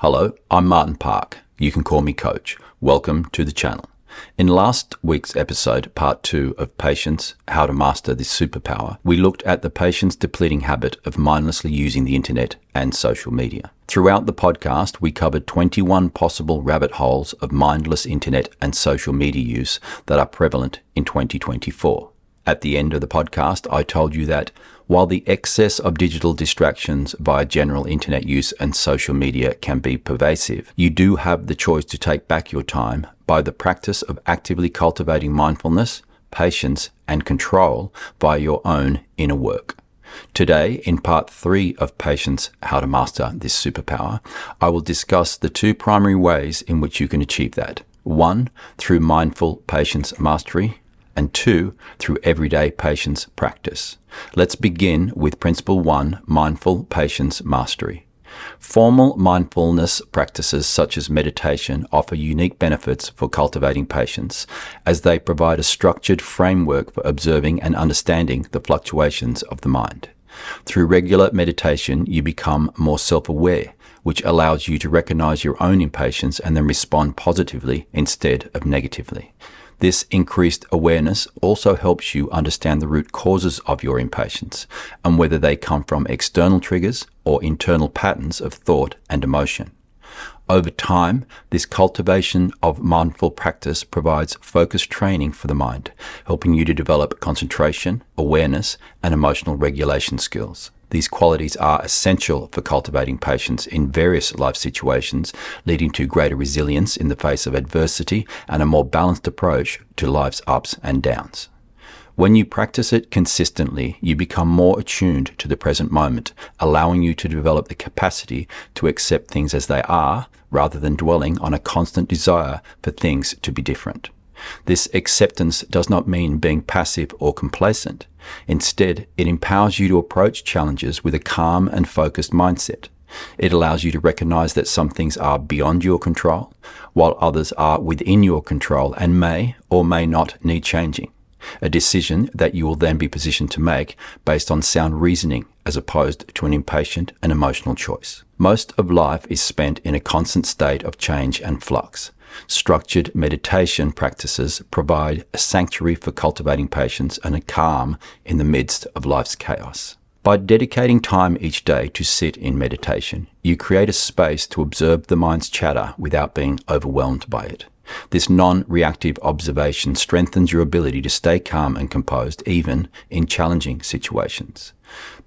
Hello, I'm Martin Park. You can call me Coach. Welcome to the channel. In last week's episode, part 2 of Patience, How to Master This Superpower, we looked at the patience-depleting habit of mindlessly using the internet and social media. Throughout the podcast, we covered 21 possible rabbit holes of mindless internet and social media use that are prevalent in 2024. At the end of the podcast, I told you that while the excess of digital distractions via general internet use and social media can be pervasive, you do have the choice to take back your time by the practice of actively cultivating mindfulness, patience, and control via your own inner work. Today, in part 3 of Patience, How to Master This Superpower, I will discuss the 2 primary ways in which you can achieve that. 1, through mindful patience mastery, and 2, through everyday patience practice. Let's begin with Principle 1, Mindful Patience Mastery. Formal mindfulness practices such as meditation offer unique benefits for cultivating patience, as they provide a structured framework for observing and understanding the fluctuations of the mind. Through regular meditation, you become more self-aware, which allows you to recognize your own impatience and then respond positively instead of negatively. This increased awareness also helps you understand the root causes of your impatience and whether they come from external triggers or internal patterns of thought and emotion. Over time, this cultivation of mindful practice provides focused training for the mind, helping you to develop concentration, awareness, and emotional regulation skills. These qualities are essential for cultivating patience in various life situations, leading to greater resilience in the face of adversity and a more balanced approach to life's ups and downs. When you practice it consistently, you become more attuned to the present moment, allowing you to develop the capacity to accept things as they are, rather than dwelling on a constant desire for things to be different. This acceptance does not mean being passive or complacent. Instead, it empowers you to approach challenges with a calm and focused mindset. It allows you to recognize that some things are beyond your control, while others are within your control and may or may not need changing. A decision that you will then be positioned to make based on sound reasoning as opposed to an impatient and emotional choice. Most of life is spent in a constant state of change and flux. Structured meditation practices provide a sanctuary for cultivating patience and a calm in the midst of life's chaos. By dedicating time each day to sit in meditation, you create a space to observe the mind's chatter without being overwhelmed by it. This non-reactive observation strengthens your ability to stay calm and composed even in challenging situations.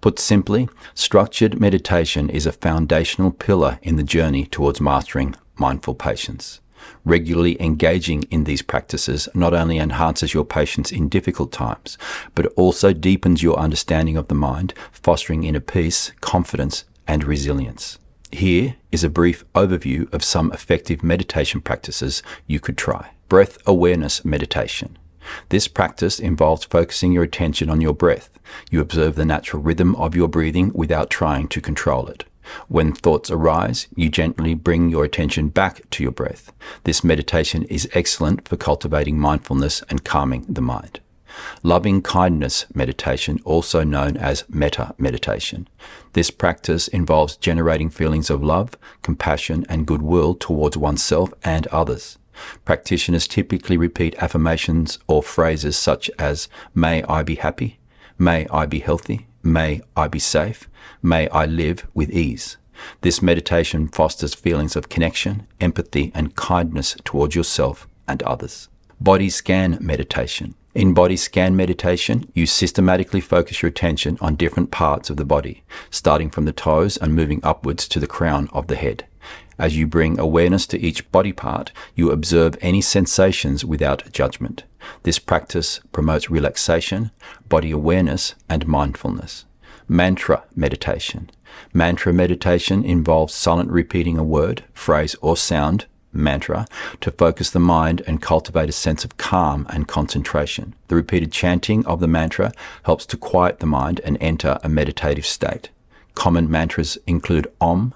Put simply, structured meditation is a foundational pillar in the journey towards mastering mindful patience. Regularly engaging in these practices not only enhances your patience in difficult times, but also deepens your understanding of the mind, fostering inner peace, confidence, and resilience. Here is a brief overview of some effective meditation practices you could try. Breath awareness meditation. This practice involves focusing your attention on your breath. You observe the natural rhythm of your breathing without trying to control it. When thoughts arise, you gently bring your attention back to your breath. This meditation is excellent for cultivating mindfulness and calming the mind. Loving kindness meditation, also known as metta meditation. This practice involves generating feelings of love, compassion, and goodwill towards oneself and others. Practitioners typically repeat affirmations or phrases such as, "May I be happy," "May I be healthy," "May I be safe," "May I live with ease." This meditation fosters feelings of connection, empathy, and kindness towards yourself and others. Body scan meditation. In body scan meditation, you systematically focus your attention on different parts of the body, starting from the toes and moving upwards to the crown of the head. As you bring awareness to each body part, you observe any sensations without judgment. This practice promotes relaxation, body awareness, and mindfulness. Mantra meditation. Mantra meditation involves silent repeating a word, phrase, or sound, mantra, to focus the mind and cultivate a sense of calm and concentration. The repeated chanting of the mantra helps to quiet the mind and enter a meditative state. Common mantras include Om,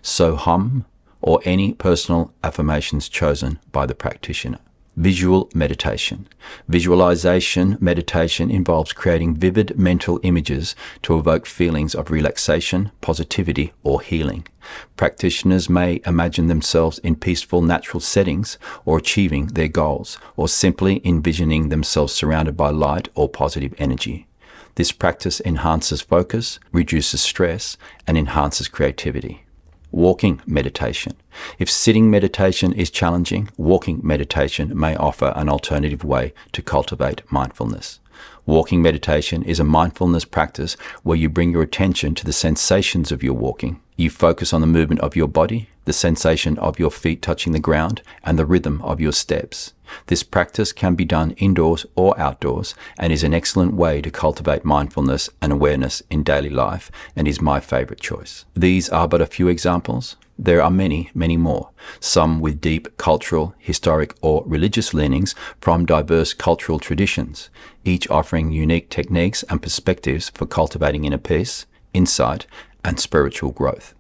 So Hum, or any personal affirmations chosen by the practitioner. Visual meditation. Visualization meditation involves creating vivid mental images to evoke feelings of relaxation, positivity, or healing. Practitioners may imagine themselves in peaceful natural settings or achieving their goals, or simply envisioning themselves surrounded by light or positive energy. This practice enhances focus, reduces stress, and enhances creativity. Walking meditation. If sitting meditation is challenging, walking meditation may offer an alternative way to cultivate mindfulness. Walking meditation is a mindfulness practice where you bring your attention to the sensations of your walking. You focus on the movement of your body, the sensation of your feet touching the ground, and the rhythm of your steps. This practice can be done indoors or outdoors and is an excellent way to cultivate mindfulness and awareness in daily life, and is my favorite choice. These are but a few examples. There are many, many more, some with deep cultural, historic, or religious leanings from diverse cultural traditions, each offering unique techniques and perspectives for cultivating inner peace, insight, and spiritual growth.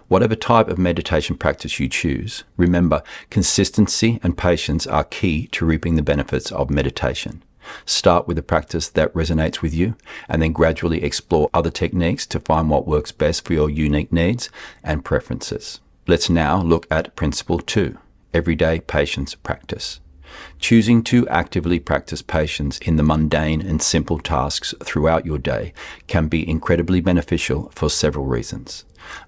Whatever type of meditation practice you choose, remember, consistency and patience are key to reaping the benefits of meditation. Start with a practice that resonates with you, and then gradually explore other techniques to find what works best for your unique needs and preferences. Let's now look at Principle 2, Everyday Patience Practice. Choosing to actively practice patience in the mundane and simple tasks throughout your day can be incredibly beneficial for several reasons.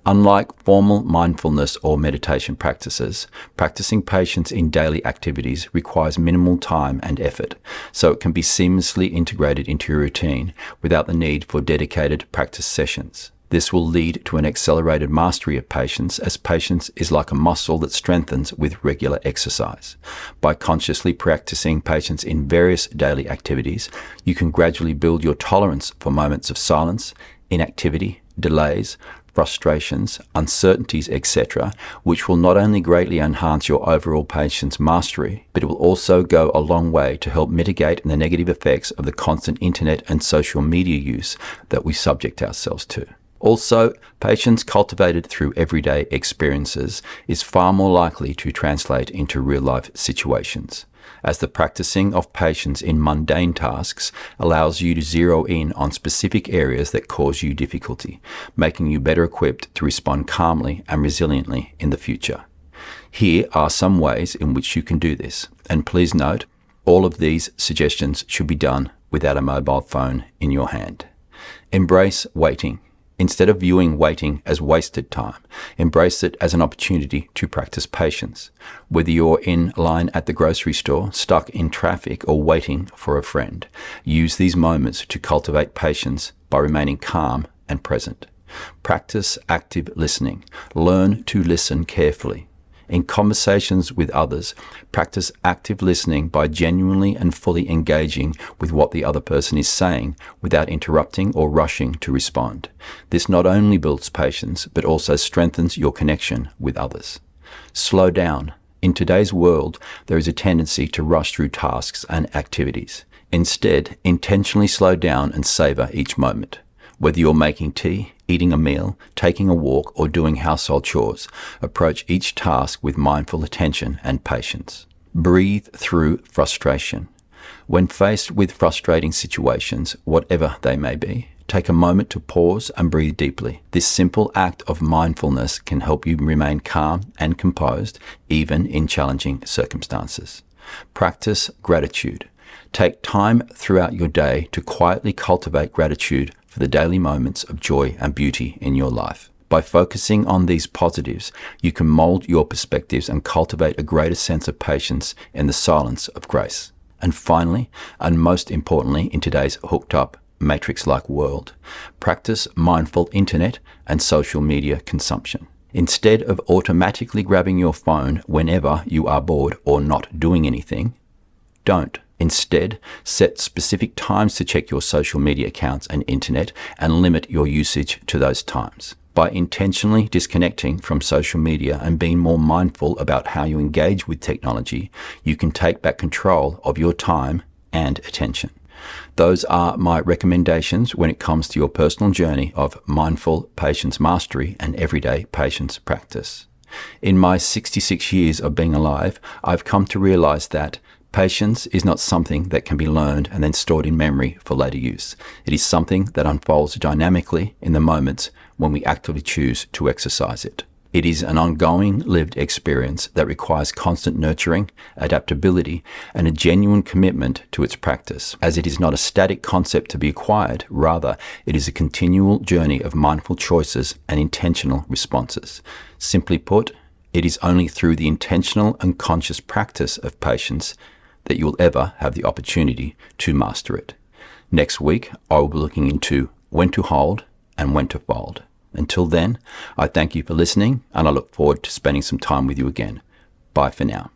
Unlike formal mindfulness or meditation practices, practicing patience in daily activities requires minimal time and effort, so it can be seamlessly integrated into your routine without the need for dedicated practice sessions. This will lead to an accelerated mastery of patience, as patience is like a muscle that strengthens with regular exercise. By consciously practicing patience in various daily activities, you can gradually build your tolerance for moments of silence, inactivity, delays, frustrations, uncertainties, etc., which will not only greatly enhance your overall patience mastery, but it will also go a long way to help mitigate the negative effects of the constant internet and social media use that we subject ourselves to. Also, patience cultivated through everyday experiences is far more likely to translate into real-life situations, as the practicing of patience in mundane tasks allows you to zero in on specific areas that cause you difficulty, making you better equipped to respond calmly and resiliently in the future. Here are some ways in which you can do this, and please note, all of these suggestions should be done without a mobile phone in your hand. Embrace waiting. Instead of viewing waiting as wasted time, embrace it as an opportunity to practice patience. Whether you're in line at the grocery store, stuck in traffic, or waiting for a friend, use these moments to cultivate patience by remaining calm and present. Practice active listening. Learn to listen carefully. In conversations with others, practice active listening by genuinely and fully engaging with what the other person is saying without interrupting or rushing to respond. This not only builds patience, but also strengthens your connection with others. Slow down. In today's world, there is a tendency to rush through tasks and activities. Instead, intentionally slow down and savor each moment. Whether you're making tea, eating a meal, taking a walk, or doing household chores, approach each task with mindful attention and patience. Breathe through frustration. When faced with frustrating situations, whatever they may be, take a moment to pause and breathe deeply. This simple act of mindfulness can help you remain calm and composed, even in challenging circumstances. Practice gratitude. Take time throughout your day to quietly cultivate gratitude for the daily moments of joy and beauty in your life. By focusing on these positives, you can mold your perspectives and cultivate a greater sense of patience in the silence of grace. And finally, and most importantly in today's hooked up, matrix-like world, practice mindful internet and social media consumption. Instead of automatically grabbing your phone whenever you are bored or not doing anything, don't. Instead, set specific times to check your social media accounts and internet, and limit your usage to those times. By intentionally disconnecting from social media and being more mindful about how you engage with technology, you can take back control of your time and attention. Those are my recommendations when it comes to your personal journey of mindful patience mastery and everyday patience practice. In my 66 years of being alive, I've come to realize that Patience is not something that can be learned and then stored in memory for later use. It is something that unfolds dynamically in the moments when we actively choose to exercise it. It is an ongoing lived experience that requires constant nurturing, adaptability, and a genuine commitment to its practice, as it is not a static concept to be acquired. Rather, it is a continual journey of mindful choices and intentional responses. Simply put, it is only through the intentional and conscious practice of patience that you will ever have the opportunity to master it. Next week, I will be looking into when to hold and when to fold. Until then, I thank you for listening, and I look forward to spending some time with you again. Bye for now.